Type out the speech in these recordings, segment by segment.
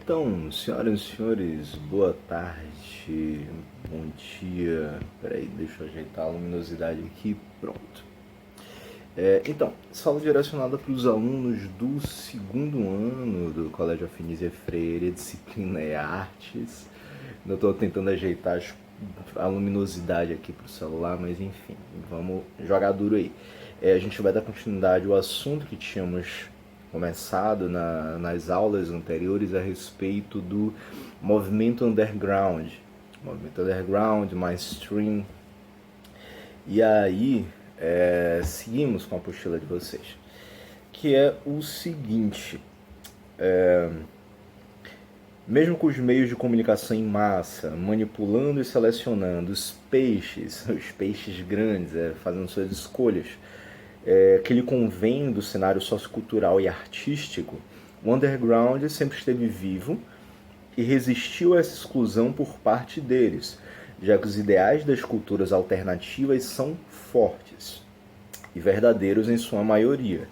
Então, senhoras e senhores, boa tarde, bom dia. Peraí, deixa eu ajeitar a luminosidade aqui. Pronto. Então, sala direcionada para os alunos do segundo ano do Colégio Afinísia Freire, disciplina é artes. Eu estou tentando ajeitar a luminosidade aqui para o celular, mas enfim, vamos jogar duro aí. A gente vai dar continuidade ao assunto que tínhamos começado nas aulas anteriores a respeito do movimento underground. Movimento underground, mainstream. E aí, seguimos com a apostila de vocês, que é o seguinte: mesmo com os meios de comunicação em massa, manipulando e selecionando os peixes grandes, fazendo suas escolhas, que lhe convém do cenário sociocultural e artístico, o underground sempre esteve vivo e resistiu a essa exclusão por parte deles, já que os ideais das culturas alternativas são fortes e verdadeiros em sua maioria.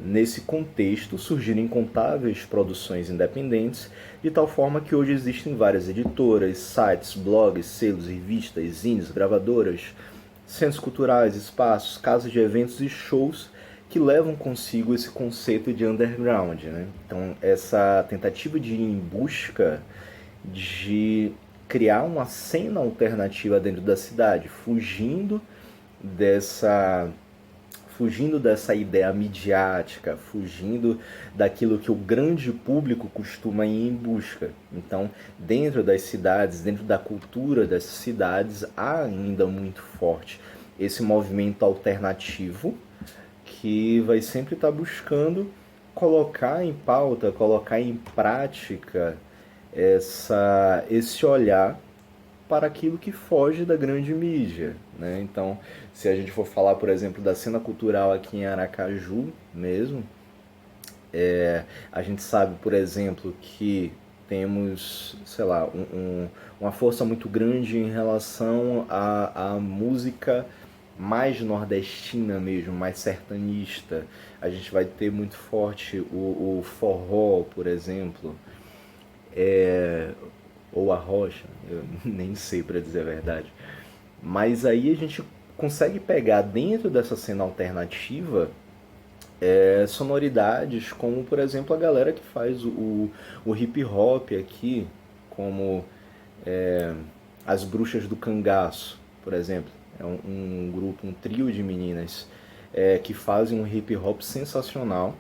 Nesse contexto, surgiram incontáveis produções independentes, de tal forma que hoje existem várias editoras, sites, blogs, selos, revistas, zines, gravadoras, centros culturais, espaços, casas de eventos e shows que levam consigo esse conceito de underground, né? Então, essa tentativa de ir em busca de criar uma cena alternativa dentro da cidade, dessa fugindo dessa ideia midiática, fugindo daquilo que o grande público costuma ir em busca. Então, dentro das cidades, dentro da cultura das cidades, há ainda muito forte esse movimento alternativo que vai sempre estar buscando colocar em pauta, colocar em prática esse olhar para aquilo que foge da grande mídia, né? Então, se a gente for falar, por exemplo, da cena cultural aqui em Aracaju mesmo, a gente sabe, por exemplo, que temos, sei lá, uma força muito grande em relação à música mais nordestina mesmo, mais sertanista. A gente vai ter muito forte o forró, por exemplo, ou a rocha, eu nem sei para dizer a verdade. Mas aí a gente consegue pegar dentro dessa cena alternativa sonoridades como, por exemplo, a galera que faz o hip hop aqui, como as Bruxas do Cangaço, por exemplo. É um grupo, um trio de meninas que fazem um hip hop sensacional.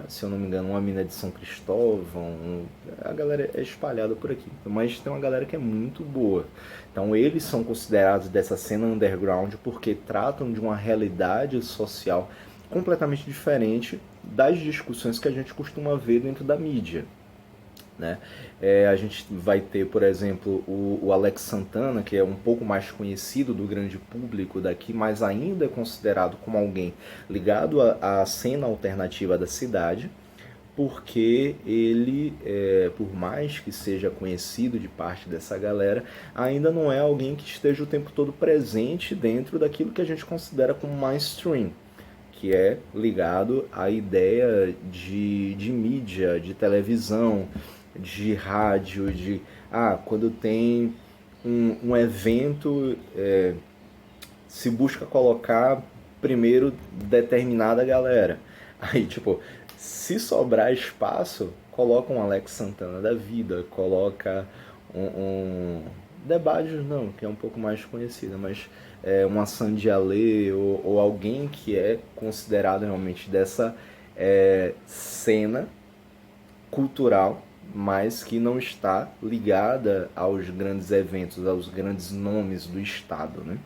Se eu não me engano, uma mina de São Cristóvão, a galera é espalhada por aqui, mas tem uma galera que é muito boa. Então eles são considerados dessa cena underground porque tratam de uma realidade social completamente diferente das discussões que a gente costuma ver dentro da mídia, né? A gente vai ter, por exemplo, o Alex Santana, que é um pouco mais conhecido do grande público daqui, mas ainda é considerado como alguém ligado à cena alternativa da cidade, porque ele, por mais que seja conhecido de parte dessa galera, ainda não é alguém que esteja o tempo todo presente dentro daquilo que a gente considera como mainstream, que é ligado à ideia de mídia, de televisão, de rádio, quando tem um evento, se busca colocar primeiro determinada galera. Aí, tipo, se sobrar espaço, coloca um Alex Santana da vida, coloca um Debadios não, que é um pouco mais conhecida, mas uma Sandy Alê ou alguém que é considerado realmente dessa cena cultural, mas que não está ligada aos grandes eventos, aos grandes nomes do Estado, né?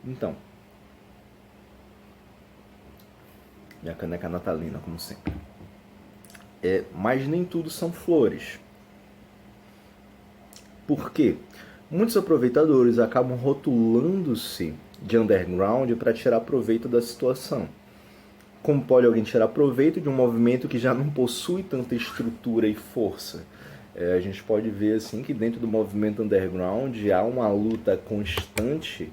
Então, minha caneca natalina, como sempre. Mas nem tudo são flores. Por quê? Muitos aproveitadores acabam rotulando-se de underground para tirar proveito da situação. Como pode alguém tirar proveito de um movimento que já não possui tanta estrutura e força? A gente pode ver assim que dentro do movimento underground há uma luta constante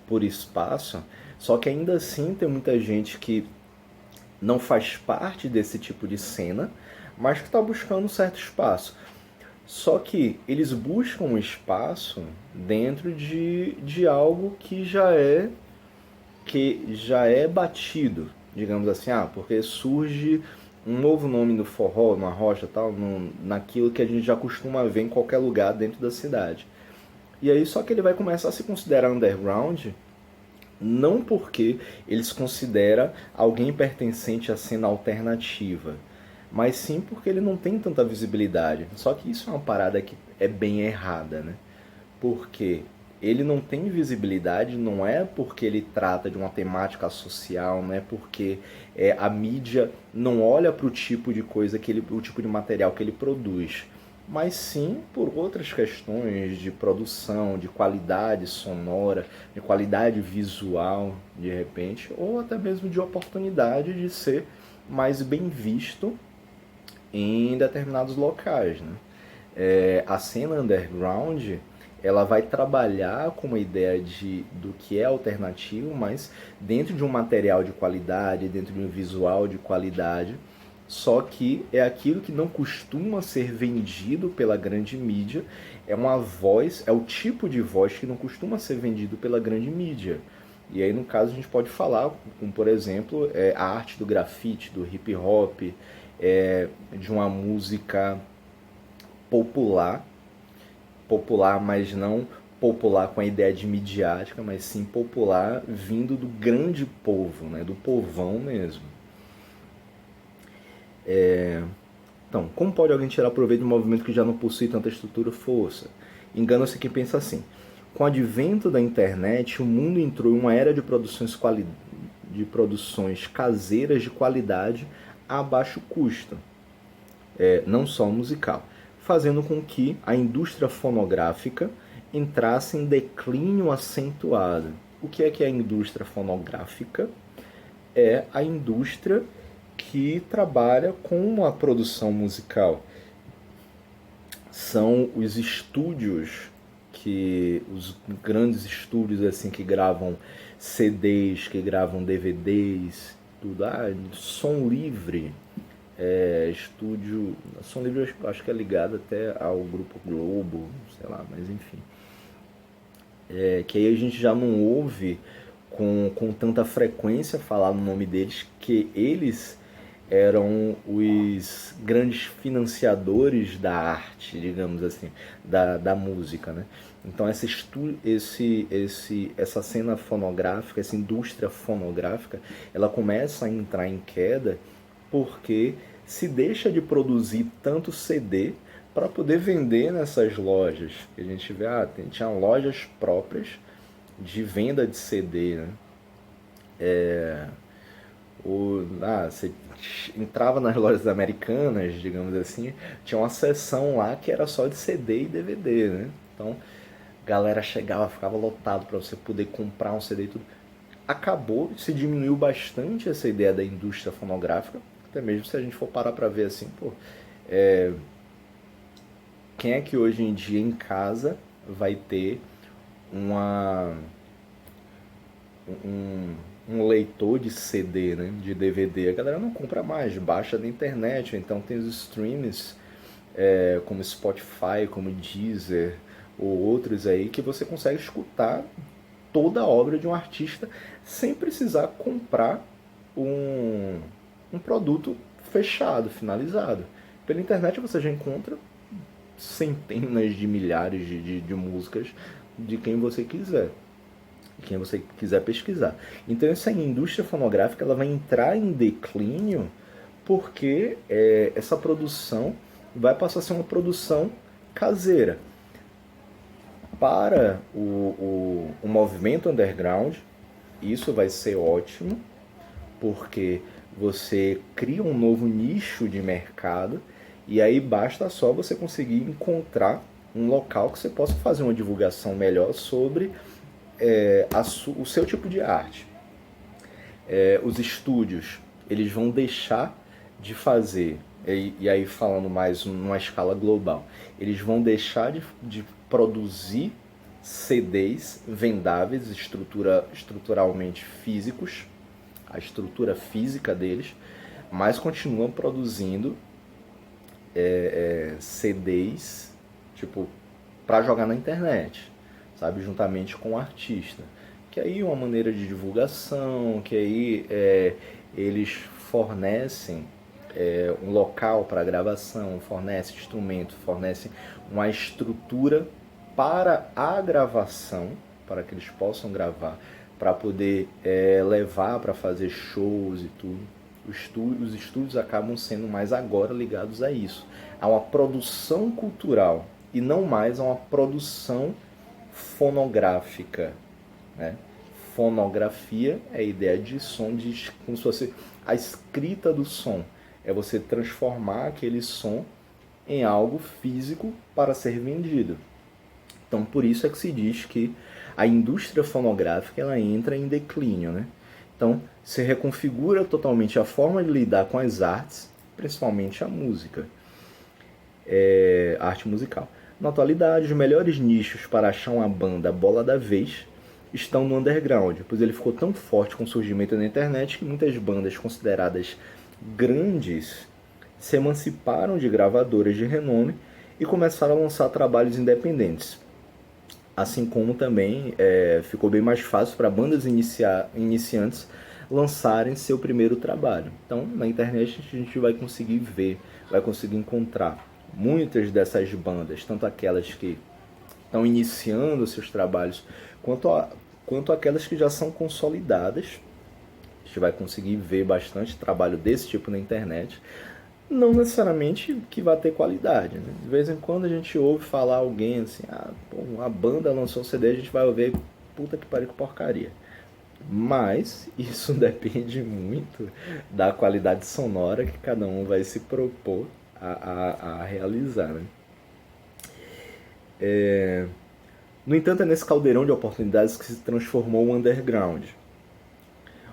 por espaço, só que ainda assim tem muita gente que não faz parte desse tipo de cena, mas que está buscando um certo espaço. Só que eles buscam um espaço dentro de algo que já é batido, digamos assim, porque surge um novo nome no forró, numa rocha tal, naquilo que a gente já costuma ver em qualquer lugar dentro da cidade. E aí só que ele vai começar a se considerar underground, não porque ele se considera alguém pertencente à cena alternativa, mas sim porque ele não tem tanta visibilidade. Só que isso é uma parada que é bem errada, né? Porque ele não tem visibilidade, não é porque ele trata de uma temática social, não é porque a mídia não olha para o tipo de coisa o tipo de material que ele produz, mas sim por outras questões de produção, de qualidade sonora, de qualidade visual, de repente, ou até mesmo de oportunidade de ser mais bem visto em determinados locais, né? A cena underground ela vai trabalhar com uma ideia do que é alternativo, mas dentro de um material de qualidade, dentro de um visual de qualidade, só que é aquilo que não costuma ser vendido pela grande mídia, é uma voz, é o tipo de voz que não costuma ser vendido pela grande mídia. E aí, no caso, a gente pode falar, como, por exemplo, a arte do grafite, do hip hop, de uma música popular, mas não popular com a ideia de midiática, mas sim popular vindo do grande povo, né, do povão mesmo. Então, como pode alguém tirar proveito de um movimento que já não possui tanta estrutura e força? Engana-se quem pensa assim. Com o advento da internet, o mundo entrou em uma era de produções caseiras de qualidade a baixo custo, não só musical, fazendo com que a indústria fonográfica entrasse em declínio acentuado. O que é a indústria fonográfica? É a indústria que trabalha com a produção musical. São os estúdios, os grandes estúdios assim que gravam CDs, que gravam DVDs, tudo, som livre. Estúdio. Som Livre acho que é ligado até ao Grupo Globo, sei lá, mas enfim. Que aí a gente já não ouve com tanta frequência falar no nome deles, que eles eram os grandes financiadores da arte, digamos assim, da música, né? Então essa cena fonográfica, essa indústria fonográfica, ela começa a entrar em queda porque se deixa de produzir tanto CD para poder vender nessas lojas. A gente vê, tinha lojas próprias de venda de CD, né? Você entrava nas lojas americanas, digamos assim, tinha uma seção lá que era só de CD e DVD, né? Então, a galera chegava, ficava lotado para você poder comprar um CD e tudo. Acabou, se diminuiu bastante essa ideia da indústria fonográfica, até mesmo se a gente for parar para ver assim, quem é que hoje em dia em casa vai ter um leitor de CD, né, de DVD? A galera não compra mais, baixa da internet, então tem os streams como Spotify, como Deezer ou outros aí que você consegue escutar toda a obra de um artista sem precisar comprar um produto fechado, finalizado. Pela internet você já encontra centenas de milhares de músicas de quem você quiser pesquisar. Então essa indústria fonográfica ela vai entrar em declínio porque essa produção vai passar a ser uma produção caseira. Para o movimento underground, isso vai ser ótimo, porque você cria um novo nicho de mercado e aí basta só você conseguir encontrar um local que você possa fazer uma divulgação melhor sobre o seu tipo de arte. Os estúdios, eles vão deixar de fazer, e aí falando mais numa escala global, eles vão deixar de produzir CDs vendáveis, estruturalmente físicos, a estrutura física deles, mas continuam produzindo CDs, tipo, para jogar na internet, sabe, juntamente com o artista. Que aí é uma maneira de divulgação, que aí eles fornecem um local para gravação, fornecem instrumento, fornecem uma estrutura para a gravação, para que eles possam gravar, para poder levar para fazer shows e tudo. Os estúdios acabam sendo mais agora ligados a isso, a uma produção cultural e não mais a uma produção fonográfica, né? Fonografia é a ideia de som, como se fosse a escrita do som. É você transformar aquele som em algo físico para ser vendido. Então, por isso é que se diz que a indústria fonográfica ela entra em declínio, né? Então, se reconfigura totalmente a forma de lidar com as artes, principalmente a música, a arte musical. Na atualidade, os melhores nichos para achar uma banda bola da vez estão no underground, pois ele ficou tão forte com o surgimento da internet que muitas bandas consideradas grandes se emanciparam de gravadoras de renome e começaram a lançar trabalhos independentes. Assim como também ficou bem mais fácil para bandas iniciantes lançarem seu primeiro trabalho. Então, na internet a gente vai conseguir ver, vai conseguir encontrar muitas dessas bandas, tanto aquelas que estão iniciando seus trabalhos, quanto aquelas que já são consolidadas. A gente vai conseguir ver bastante trabalho desse tipo na internet. Não necessariamente que vai ter qualidade, né? De vez em quando a gente ouve falar alguém assim, a banda lançou um CD, a gente vai ouvir, puta que pariu, que porcaria. Mas isso depende muito da qualidade sonora que cada um vai se propor a realizar, né? No entanto, é nesse caldeirão de oportunidades que se transformou o underground,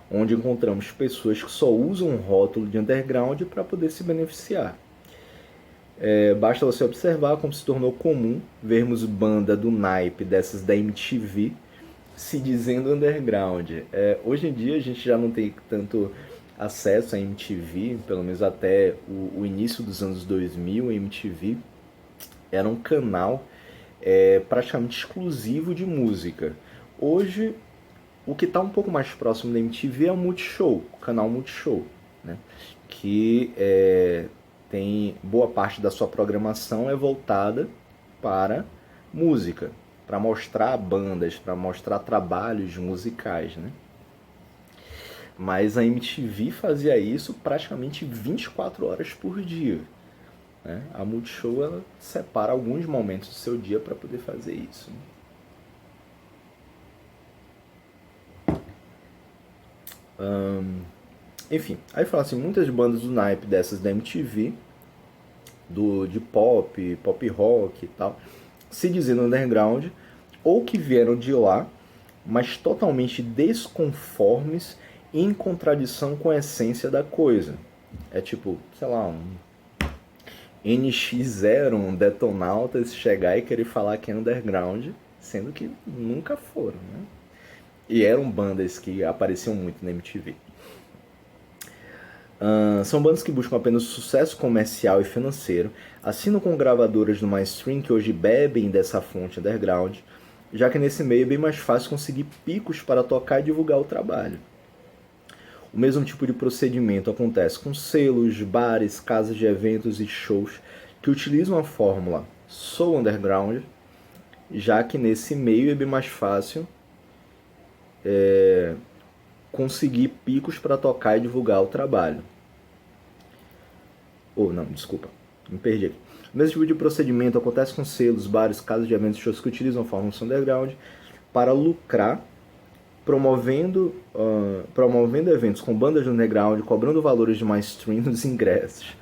onde encontramos pessoas que só usam um rótulo de underground para poder se beneficiar. Basta você observar como se tornou comum vermos banda do naipe dessas da MTV se dizendo underground. Hoje em dia a gente já não tem tanto acesso à MTV, pelo menos até o início dos anos 2000, a MTV era um canal praticamente exclusivo de música. Hoje, o que está um pouco mais próximo da MTV é o Multishow, o canal Multishow, né? Que tem boa parte da sua programação voltada para música, para mostrar bandas, para mostrar trabalhos musicais, né? Mas a MTV fazia isso praticamente 24 horas por dia, né? A Multishow ela separa alguns momentos do seu dia para poder fazer isso, né? Enfim, aí fala assim, muitas bandas do naipe dessas da MTV, de pop rock e tal, se dizendo underground, ou que vieram de lá, mas totalmente desconformes e em contradição com a essência da coisa. É tipo, sei lá, um NX0, um Detonautas chegar e querer falar que é underground, sendo que nunca foram, né? E eram bandas que apareciam muito na MTV. São bandas que buscam apenas sucesso comercial e financeiro, assinam com gravadoras do mainstream que hoje bebem dessa fonte underground, já que nesse meio é bem mais fácil conseguir picos para tocar e divulgar o trabalho. O mesmo tipo de procedimento acontece com selos, bares, casas de eventos e shows que utilizam a fórmula sou underground, já que nesse meio é bem mais fácil conseguir picos para tocar e divulgar o trabalho. Me perdi aqui. O mesmo tipo de procedimento acontece com selos, bares, casas de eventos e shows que utilizam a fórmula underground para lucrar, promovendo eventos com bandas de underground, cobrando valores de mainstream nos ingressos.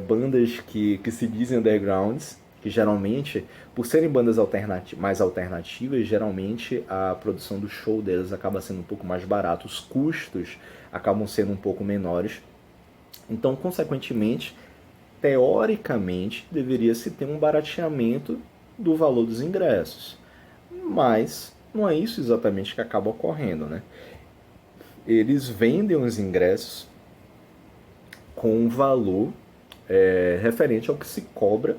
Bandas que se dizem undergrounds, que geralmente, por serem bandas mais alternativas, geralmente a produção do show delas acaba sendo um pouco mais barata, os custos acabam sendo um pouco menores. Então, consequentemente, teoricamente, deveria-se ter um barateamento do valor dos ingressos. Mas não é isso exatamente que acaba ocorrendo, né? eles vendem os ingressos com um valor referente ao que se cobra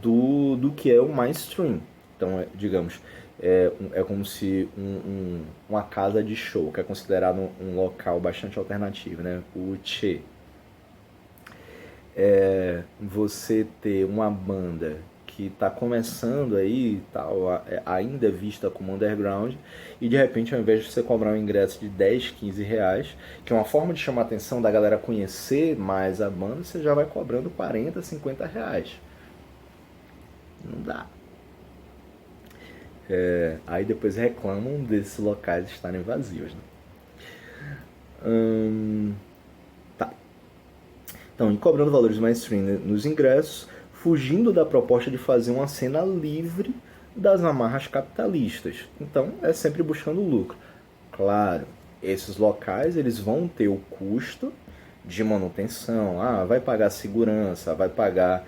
do que é o mainstream. Então, digamos, é como se uma casa de show, que é considerado um local bastante alternativo, né? O Che. Você ter uma banda que está começando aí, tal, ainda é vista como underground, e de repente, ao invés de você cobrar um ingresso de 10, 15 reais, que é uma forma de chamar a atenção da galera conhecer mais a banda, você já vai cobrando 40, 50 reais. Não dá. Aí depois reclamam desses locais estarem vazios. Né? Tá. Então, cobrando valores mainstream nos ingressos, fugindo da proposta de fazer uma cena livre das amarras capitalistas. Então, é sempre buscando lucro. Claro, esses locais eles vão ter o custo de manutenção. Vai pagar segurança, vai pagar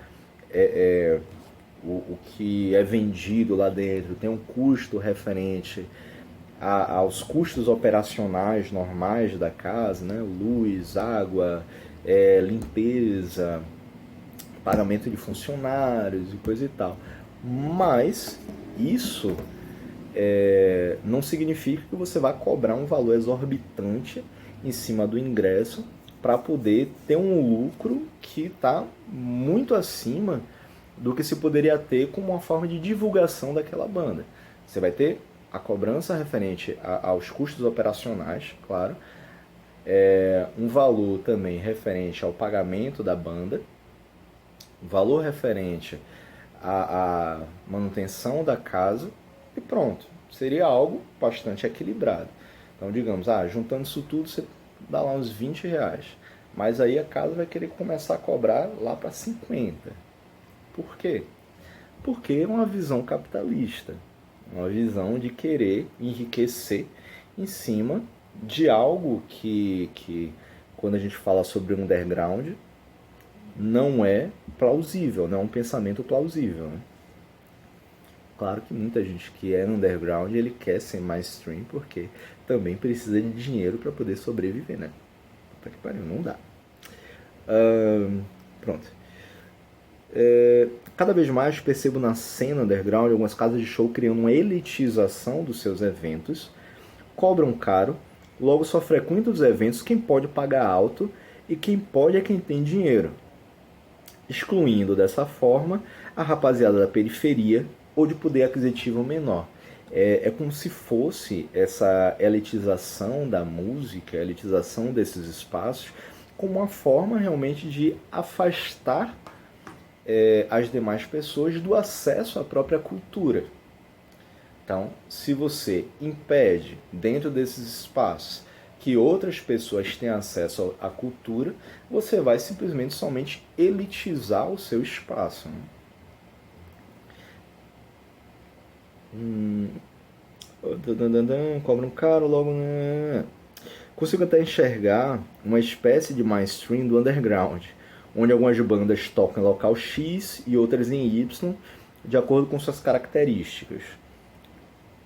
o que é vendido lá dentro, tem um custo referente aos custos operacionais normais da casa, né? Luz, água, limpeza, pagamento de funcionários e coisa e tal. Mas isso não significa que você vai cobrar um valor exorbitante em cima do ingresso para poder ter um lucro que está muito acima do que se poderia ter como uma forma de divulgação daquela banda. Você vai ter a cobrança referente aos custos operacionais, claro, um valor também referente ao pagamento da banda, valor referente à manutenção da casa e pronto. Seria algo bastante equilibrado. Então, digamos, juntando isso tudo, você dá lá uns 20 reais. Mas aí a casa vai querer começar a cobrar lá para 50. Por quê? Porque é uma visão capitalista. Uma visão de querer enriquecer em cima de algo que quando a gente fala sobre underground, não é plausível, não é um pensamento plausível. Né? Claro que muita gente que é underground, ele quer ser mainstream porque também precisa de dinheiro para poder sobreviver, né? Puta que pariu, não dá. Pronto. Cada vez mais percebo na cena underground algumas casas de show criando uma elitização dos seus eventos, cobram caro, logo só frequenta os eventos quem pode pagar alto e quem pode é quem tem dinheiro, excluindo dessa forma a rapaziada da periferia ou de poder aquisitivo menor. É como se fosse essa elitização da música, a elitização desses espaços, como uma forma realmente de afastar as demais pessoas do acesso à própria cultura. Então, se você impede dentro desses espaços que outras pessoas tenham acesso à cultura, você vai simplesmente somente elitizar o seu espaço. Cobra um caro logo. Consigo até enxergar uma espécie de mainstream do underground, onde algumas bandas tocam em local X e outras em Y, de acordo com suas características.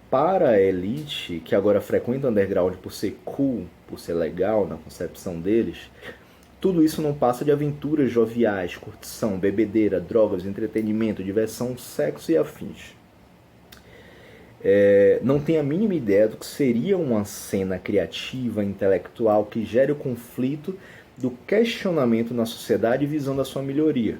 Para a elite, que agora frequenta o underground por ser cool, por ser legal na concepção deles, tudo isso não passa de aventuras joviais, curtição, bebedeira, drogas, entretenimento, diversão, sexo e afins. Não tem a mínima ideia do que seria uma cena criativa, intelectual, que gere o conflito do questionamento na sociedade visando a sua melhoria.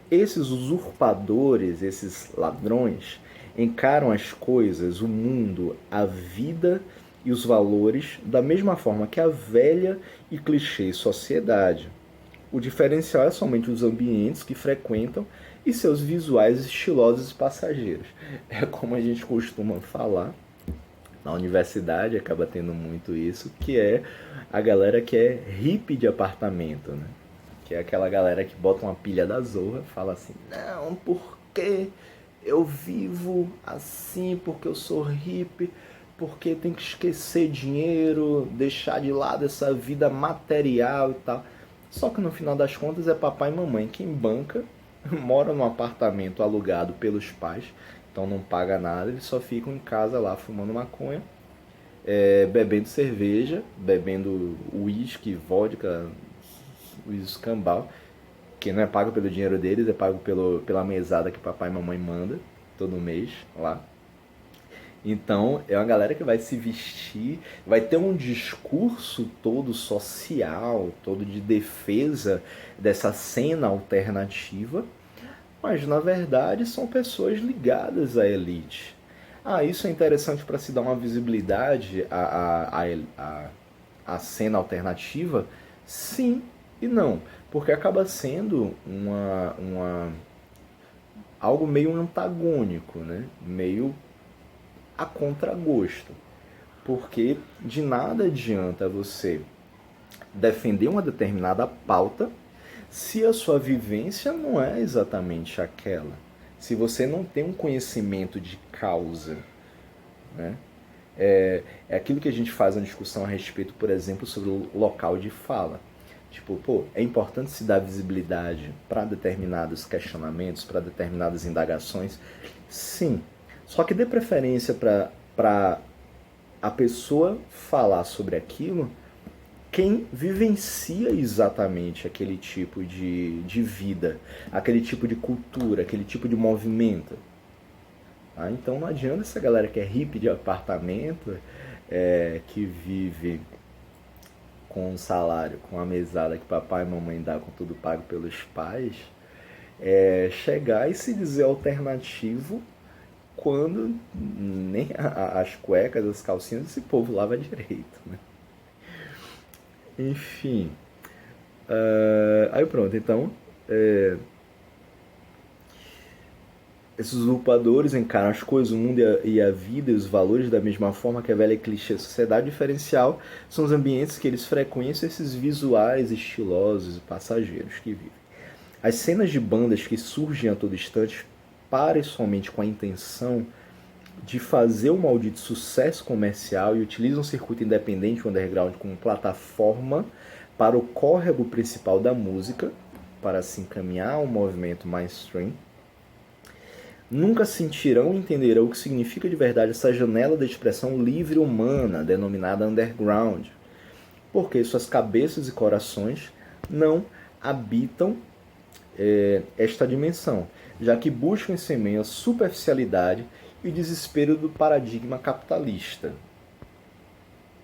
Esses usurpadores, esses ladrões, encaram as coisas, o mundo, a vida e os valores da mesma forma que a velha e clichê sociedade. O diferencial é somente os ambientes que frequentam e seus visuais estilosos e passageiros. É como a gente costuma falar, na universidade acaba tendo muito isso, que é a galera que é hippie de apartamento, né? Que é aquela galera que bota uma pilha da zorra, fala assim, não, porque eu vivo assim, porque eu sou hippie, porque tem que esquecer dinheiro, deixar de lado essa vida material e tal. Só que no final das contas é papai e mamãe quem banca, mora num apartamento alugado pelos pais, então não paga nada, eles só ficam em casa lá fumando maconha bebendo cerveja, bebendo uísque, vodka, o escambau, que não é pago pelo dinheiro deles, é pago pela mesada que papai e mamãe manda todo mês lá. Então, é uma galera que vai se vestir, vai ter um discurso todo social, todo de defesa dessa cena alternativa, mas na verdade são pessoas ligadas à elite. Ah, isso é interessante para se dar uma visibilidade à cena alternativa? Sim e não, porque acaba sendo algo meio antagônico, né? Meio a contragosto. Porque de nada adianta você defender uma determinada pauta se a sua vivência não é exatamente aquela. Se você não tem um conhecimento de causa, né? É aquilo que a gente faz uma discussão a respeito, por exemplo, sobre o local de fala. Tipo, pô, é importante se dar visibilidade para determinados questionamentos, para determinadas indagações? Sim. Só que dê preferência para a pessoa falar sobre aquilo quem vivencia exatamente aquele tipo de vida, aquele tipo de cultura, aquele tipo de movimento. Ah, então não adianta essa galera que é hippie de apartamento, que vive com um salário, com a mesada que papai e mamãe dá com tudo pago pelos pais, chegar e se dizer alternativo quando nem as cuecas, as calcinhas desse povo lava direito, né? Enfim. Aí pronto, então. Esses usurpadores encaram as coisas, o mundo e a vida e os valores da mesma forma que a velha clichê sociedade diferencial são os ambientes que eles frequentam, esses visuais estilosos e passageiros que vivem. As cenas de bandas que surgem a todo instante parem somente com a intenção de fazer um maldito sucesso comercial e utilizam o circuito independente, o underground, como plataforma para o córrego principal da música, para se encaminhar ao movimento mainstream, nunca sentirão e entenderão o que significa de verdade essa janela de expressão livre humana, denominada underground, porque suas cabeças e corações não habitam esta dimensão, já que buscam em seu meio a superficialidade e o desespero do paradigma capitalista.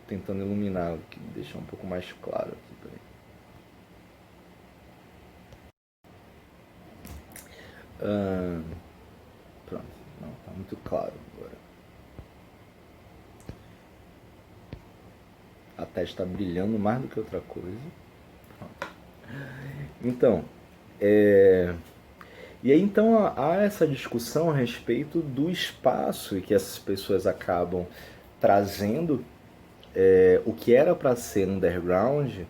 Tentando iluminar, deixar um pouco mais claro aqui. Pronto, não, tá muito claro agora. A testa está brilhando mais do que outra coisa. Pronto. Então, e aí então há essa discussão a respeito do espaço que essas pessoas acabam trazendo. O que era para ser underground,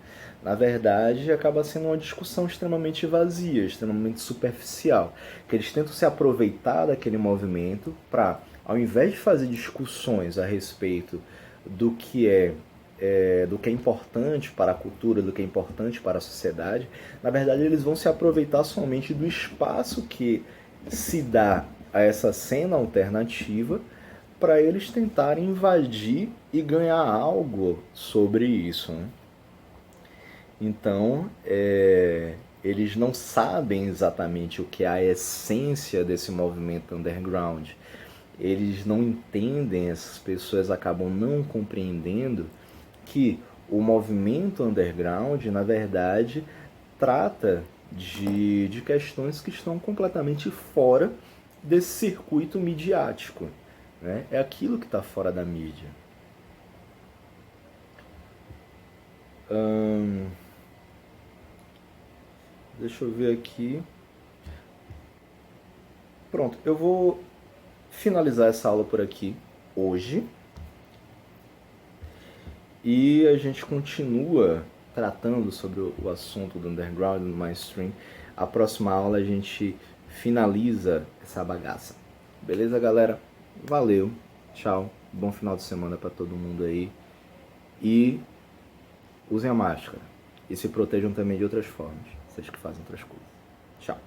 na verdade, acaba sendo uma discussão extremamente vazia, extremamente superficial. Que eles tentam se aproveitar daquele movimento para, ao invés de fazer discussões a respeito do que do que é importante para a cultura, do que é importante para a sociedade, na verdade eles vão se aproveitar somente do espaço que se dá a essa cena alternativa para eles tentarem invadir e ganhar algo sobre isso, né? Então, eles não sabem exatamente o que é a essência desse movimento underground. Eles não entendem, essas pessoas acabam não compreendendo que o movimento underground, na verdade, trata de questões que estão completamente fora desse circuito midiático. Né? É aquilo que está fora da mídia. Deixa eu ver aqui. Pronto, eu vou finalizar essa aula por aqui hoje. E a gente continua tratando sobre o assunto do underground, do mainstream. A próxima aula a gente finaliza essa bagaça. Beleza, galera? Valeu, tchau, bom final de semana para todo mundo aí. E usem a máscara. E se protejam também de outras formas, vocês que fazem outras coisas. Tchau.